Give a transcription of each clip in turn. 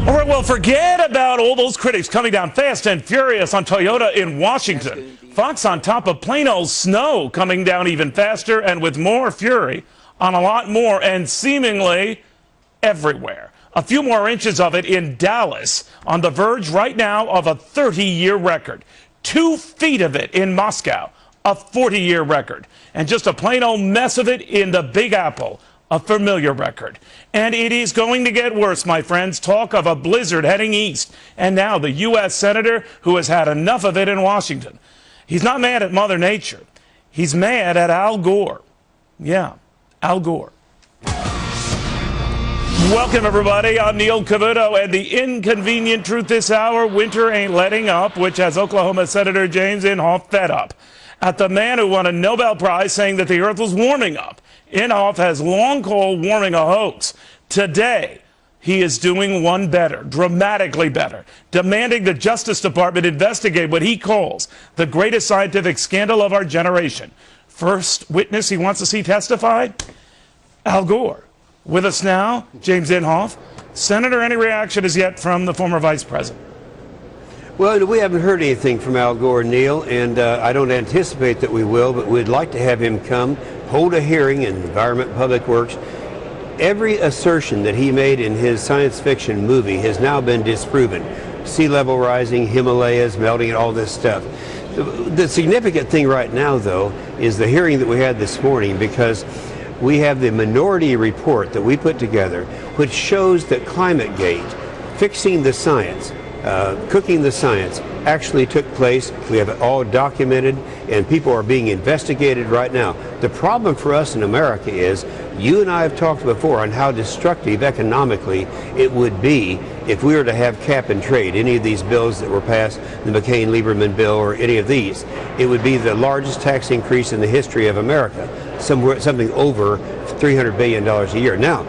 All right, well, forget about all those critics coming down fast and furious on Toyota in Washington. Fox on top of plain old snow coming down even faster and with more fury on a lot more and seemingly everywhere. A few more inches of it in Dallas, on the verge right now of a 30-year record. 2 feet of it in Moscow, a 40-year record. And just a plain old mess of it in the Big Apple, a familiar record. And it is going to get worse, my friends. Talk of a blizzard heading east. And now the U.S. Senator who has had enough of it in Washington. He's not mad at Mother Nature. He's mad at Al Gore. Yeah, Al Gore. Welcome, everybody. I'm Neil Cavuto, and the inconvenient truth this hour, winter ain't letting up, which has Oklahoma Senator James Inhofe fed up at the man who won a Nobel Prize saying that the earth was warming up. Inhofe has long called warming a hoax. Today, he is doing one better, dramatically better, demanding the Justice Department investigate what he calls the greatest scientific scandal of our generation. First witness he wants to see testify, Al Gore. With us now, James Inhofe. Senator, any reaction as yet from the former vice president? Well, we haven't heard anything from Al Gore, Neil, and I don't anticipate that we will, but we'd like to have him come, hold a hearing in Environment Public Works. Every assertion that he made in his science fiction movie has now been disproven. Sea level rising, Himalayas melting, and all this stuff. The significant thing right now, though, is the hearing that we had this morning, because we have the minority report that we put together, which shows that ClimateGate, fixing the science, cooking the science, actually took place. We have it all documented, and people are being investigated right now. The problem for us in America is, you and I have talked before on how destructive economically it would be if we were to have cap and trade, any of these bills that were passed, the McCain-Lieberman bill or any of these. It would be the largest tax increase in the history of America, something over $300 billion a year. Now,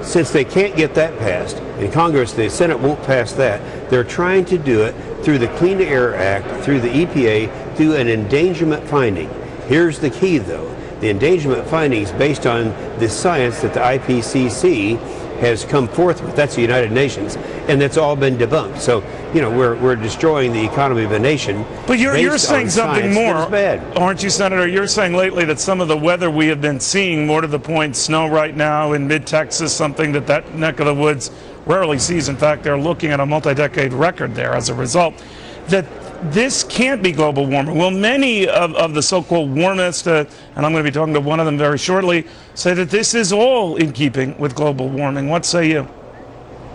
since they can't get that passed, in Congress, the Senate won't pass that, they're trying to do it through the Clean Air Act, through the EPA, through an endangerment finding. Here's the key, though. The endangerment findings based on the science that the IPCC has come forth with. That's the United Nations, and that's all been debunked. So, you know, we're destroying the economy of a nation. But you're saying something more, aren't you, Senator? You're saying lately that some of the weather we have been seeing, more to the point, snow right now in mid-Texas, something that neck of the woods rarely sees. In fact, they're looking at a multi-decade record there as a result. That this can't be global warming. Well, many of the so-called warmest, and I'm going to be talking to one of them very shortly, say that this is all in keeping with global warming. What say you?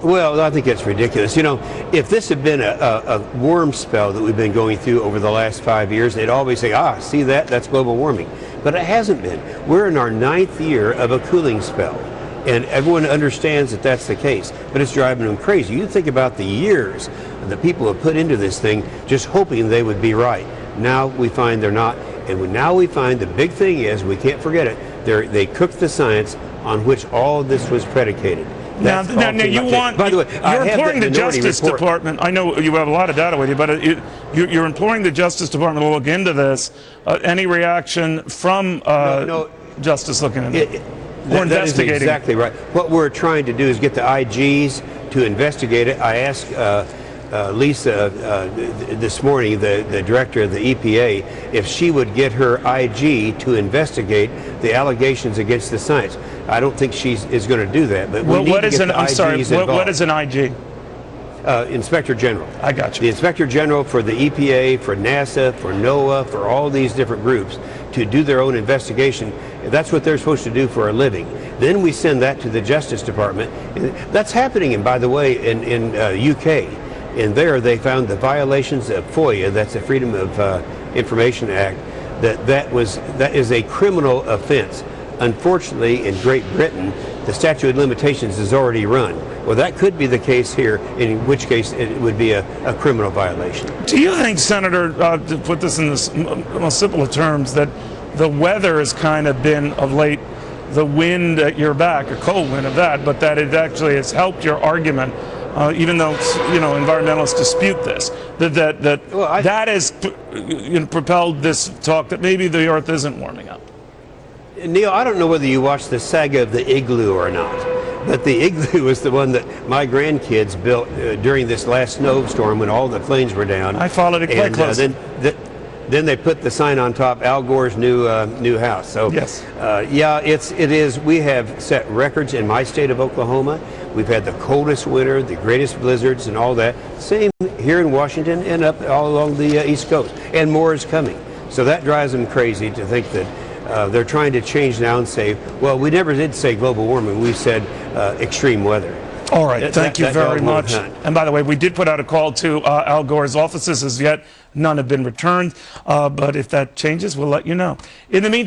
Well, I think that's ridiculous. You know, if this had been a warm spell that we've been going through over the last 5 years, they'd always say, see that? That's global warming. But it hasn't been. We're in our 9th year of a cooling spell. And everyone understands that that's the case, but it's driving them crazy. You think about the years that people have put into this thing just hoping they would be right. Now we find they're not, and now we find the big thing is, we can't forget it, they cooked the science on which all of this was predicated. Now you want, by the way, you're imploring the Justice Department, I know you have a lot of data with you, but you're imploring the Justice Department to look into this. Any reaction from Justice looking into it? That is exactly right. What we're trying to do is get the IGs to investigate it. I asked Lisa this morning, the director of the EPA, if she would get her IG to investigate the allegations against the science. I don't think she is going to do that. But what is an IG? Inspector General. I got you. The Inspector General for the EPA, for NASA, for NOAA, for all these different groups to do their own investigation. That's what they're supposed to do for a living. Then we send that to the Justice Department. That's happening, and by the way, in UK. And there they found the violations of FOIA, that's the Freedom of Information Act, that is a criminal offense. Unfortunately, in Great Britain, the statute of limitations is already run. Well, that could be the case here, in which case it would be a criminal violation. Do you think, Senator, to put this in the most simple of terms, that the weather has kind of been, of late, the wind at your back, a cold wind of that, but that it actually has helped your argument, even though, you know, environmentalists dispute this, that has propelled this talk that maybe the Earth isn't warming up? Neil, I don't know whether you watched the saga of the igloo or not, But the igloo was the one that my grandkids built during this last snowstorm when all the planes were down. I followed it quite closely. Then they put the sign on top, Al Gore's new house. So yes, yeah, it is. We have set records in my state of Oklahoma. We've had the coldest winter, the greatest blizzards, and all that. Same here in Washington and up all along the East Coast, and more is coming. So that drives them crazy to think that they're trying to change now and say, well, we never did say global warming. We said extreme weather. All right, thank you very much. And by the way, we did put out a call to Al Gore's offices. As yet, none have been returned. But if that changes, we'll let you know. In the meantime,